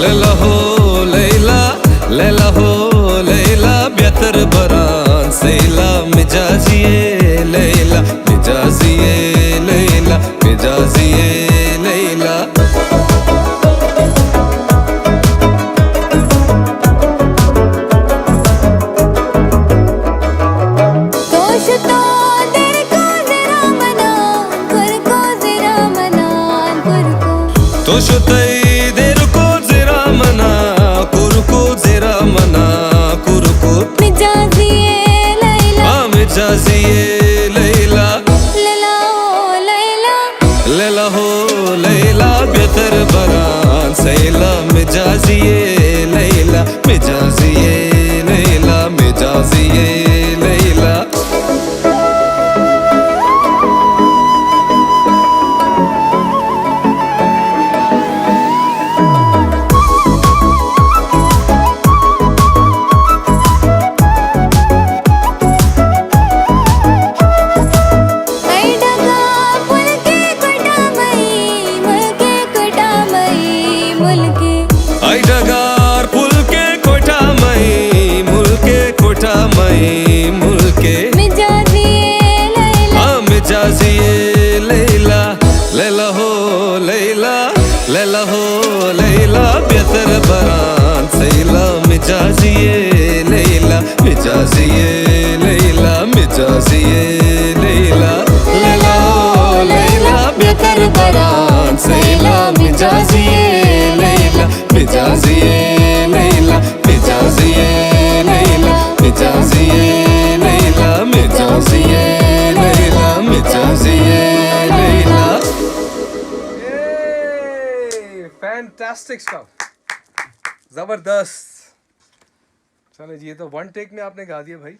लैला हो लैला, लैला हो लैला बेहतर बरान सैला मिजाजिए लैला, मिजाजिए लैला, मिजाजिए लैला। तो शुतई देर को जरा मना कुरको जरा मना कुरको मिजाजिए लैला, मिजाजिए लैला, लैला हो लैला, लैला हो लैला बेहतर बरान सैला मिजाजिए लैला, मिजाजिए लैला, मिजाजिए लैला। आई डगार पुल के कोठा मई मुल्के कोठा मई मुल्के मिजाजिए लैला, मिजाजिए लैला, लैला हो लैला, लैला हो लैला बेहतर बरान सैला मिजाजिए लैला, मिजाजिए लैला, मिजाजिए लैला, लैला हो लैला बेहतर बरान सैला मिजाजिए लैला, मिजाजिए लैला, मिजाजिए लैला, मिजाजिए लैला, मिजाजिए लैला, मिजाजिए लैला। फैंटास्टिक स्टफ, जबरदस्त। चलो जी, ये तो वन टेक में आपने गा दिया भाई।